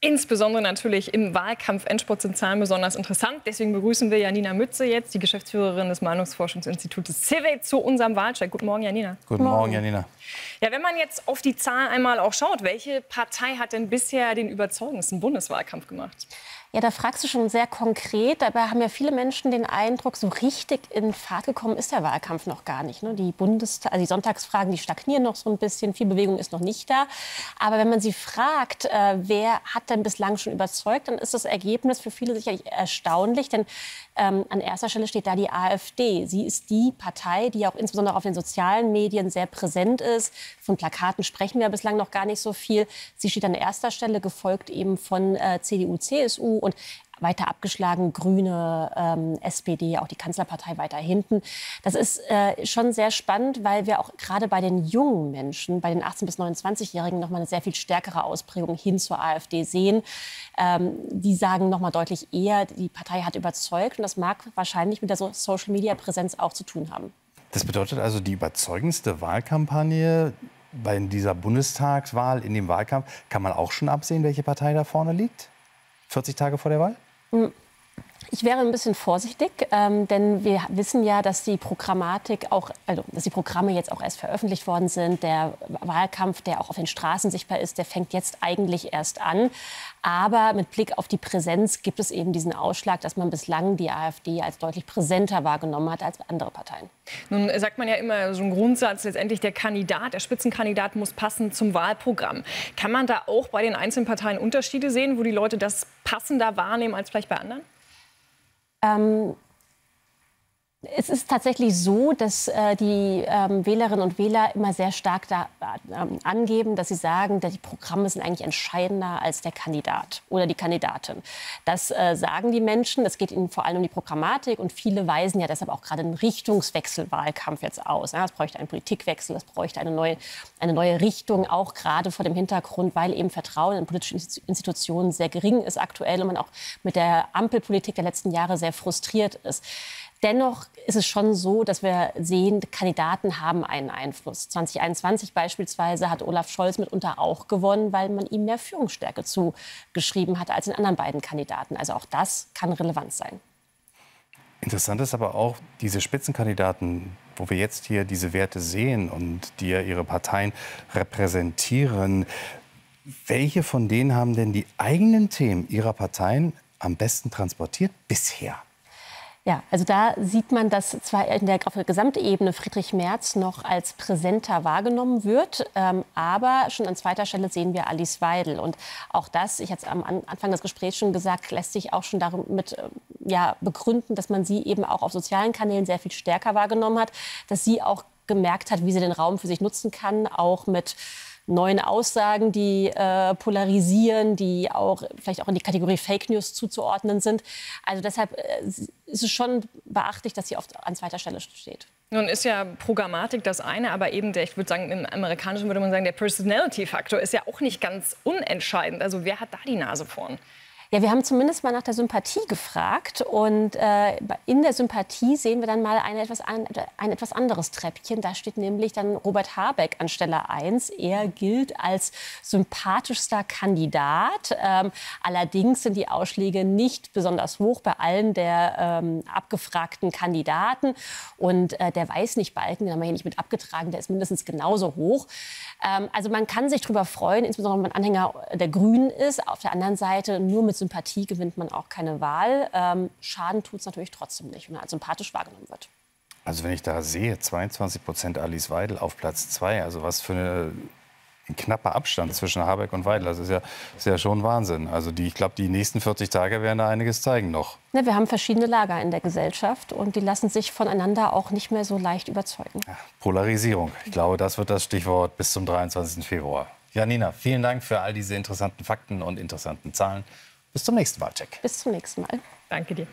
Insbesondere natürlich im Wahlkampf-Endspurt sind Zahlen besonders interessant. Deswegen begrüßen wir Janina Mütze jetzt, die Geschäftsführerin des Meinungsforschungsinstitutes CIVIC, zu unserem Wahlcheck. Guten Morgen, Janina. Guten Morgen, Janina. Ja, wenn man jetzt auf die Zahlen einmal auch schaut, welche Partei hat denn bisher den überzeugendsten Bundeswahlkampf gemacht? Ja, da fragst du schon sehr konkret. Dabei haben ja viele Menschen den Eindruck, so richtig in Fahrt gekommen ist der Wahlkampf noch gar nicht. Ne? Die Sonntagsfragen, die stagnieren noch so ein bisschen. Viel Bewegung ist noch nicht da. Aber wenn man sie fragt, wer hat denn bislang schon überzeugt, dann ist das Ergebnis für viele sicherlich erstaunlich. Denn an erster Stelle steht da die AfD. Sie ist die Partei, die auch insbesondere auf den sozialen Medien sehr präsent ist. Von Plakaten sprechen wir bislang noch gar nicht so viel. Sie steht an erster Stelle, gefolgt eben von CDU, CSU und weiter abgeschlagen Grüne, SPD, auch die Kanzlerpartei weiter hinten. Das ist schon sehr spannend, weil wir auch gerade bei den jungen Menschen, bei den 18- bis 29-Jährigen noch mal eine sehr viel stärkere Ausprägung hin zur AfD sehen. Die sagen noch mal deutlich eher, die Partei hat überzeugt. Und das mag wahrscheinlich mit der Social-Media-Präsenz auch zu tun haben. Das bedeutet also, die überzeugendste Wahlkampagne bei dieser Bundestagswahl, in dem Wahlkampf, kann man auch schon absehen, welche Partei da vorne liegt? 40 Tage vor der Wahl? Ich wäre ein bisschen vorsichtig, denn wir wissen ja, dass die Programmatik dass die Programme jetzt auch erst veröffentlicht worden sind. Der Wahlkampf, der auch auf den Straßen sichtbar ist, der fängt jetzt eigentlich erst an. Aber mit Blick auf die Präsenz gibt es eben diesen Ausschlag, dass man bislang die AfD als deutlich präsenter wahrgenommen hat als andere Parteien. Nun sagt man ja immer so ein Grundsatz, letztendlich der Spitzenkandidat muss passen zum Wahlprogramm. Kann man da auch bei den einzelnen Parteien Unterschiede sehen, wo die Leute das passender wahrnehmen als vielleicht bei anderen? Es ist tatsächlich so, dass die Wählerinnen und Wähler immer sehr stark angeben, dass sie sagen, dass die Programme sind eigentlich entscheidender als der Kandidat oder die Kandidatin. Das sagen die Menschen. Es geht ihnen vor allem um die Programmatik. Und viele weisen ja deshalb auch gerade einen Richtungswechselwahlkampf jetzt aus. Ja, es bräuchte einen Politikwechsel, es bräuchte eine neue Richtung, auch gerade vor dem Hintergrund, weil eben Vertrauen in politische Institutionen sehr gering ist aktuell und man auch mit der Ampelpolitik der letzten Jahre sehr frustriert ist. Dennoch ist es schon so, dass wir sehen, Kandidaten haben einen Einfluss. 2021 beispielsweise hat Olaf Scholz mitunter auch gewonnen, weil man ihm mehr Führungsstärke zugeschrieben hat als den anderen beiden Kandidaten. Also auch das kann relevant sein. Interessant ist aber auch, diese Spitzenkandidaten, wo wir jetzt hier diese Werte sehen und die ja ihre Parteien repräsentieren, welche von denen haben denn die eigenen Themen ihrer Parteien am besten transportiert bisher? Ja, also da sieht man, dass zwar auf der Gesamtebene Friedrich Merz noch als präsenter wahrgenommen wird, aber schon an zweiter Stelle sehen wir Alice Weidel. Und auch das, ich hatte es am Anfang des Gesprächs schon gesagt, lässt sich auch schon damit begründen, dass man sie eben auch auf sozialen Kanälen sehr viel stärker wahrgenommen hat, dass sie auch gemerkt hat, wie sie den Raum für sich nutzen kann, auch mit neuen Aussagen, die polarisieren, die auch vielleicht auch in die Kategorie Fake News zuzuordnen sind. Also deshalb ist es schon beachtlich, dass sie oft an zweiter Stelle steht. Nun ist ja Programmatik das eine, aber eben ich würde sagen, im Amerikanischen würde man sagen, der Personality-Faktor ist ja auch nicht ganz unentscheidend. Also wer hat da die Nase vorn? Ja, wir haben zumindest mal nach der Sympathie gefragt und in der Sympathie sehen wir dann mal ein etwas anderes Treppchen. Da steht nämlich dann Robert Habeck an Stelle 1. Er gilt als sympathischster Kandidat. Allerdings sind die Ausschläge nicht besonders hoch bei allen der abgefragten Kandidaten. Und der Weiß-nicht-Balken, den haben wir hier nicht mit abgetragen, der ist mindestens genauso hoch. Also man kann sich darüber freuen, insbesondere wenn man Anhänger der Grünen ist. Auf der anderen Seite nur mit Sympathie gewinnt man auch keine Wahl. Schaden tut es natürlich trotzdem nicht, wenn man als sympathisch wahrgenommen wird. Also wenn ich da sehe, 22% Alice Weidel auf Platz 2, also was für ein knapper Abstand zwischen Habeck und Weidel, das ist ja schon Wahnsinn. Also ich glaube, die nächsten 40 Tage werden da einiges zeigen noch. Ja, wir haben verschiedene Lager in der Gesellschaft und die lassen sich voneinander auch nicht mehr so leicht überzeugen. Ja, Polarisierung, ich glaube, das wird das Stichwort bis zum 23. Februar. Janina, vielen Dank für all diese interessanten Fakten und interessanten Zahlen. Bis zum nächsten Wahlcheck. Bis zum nächsten Mal. Danke dir.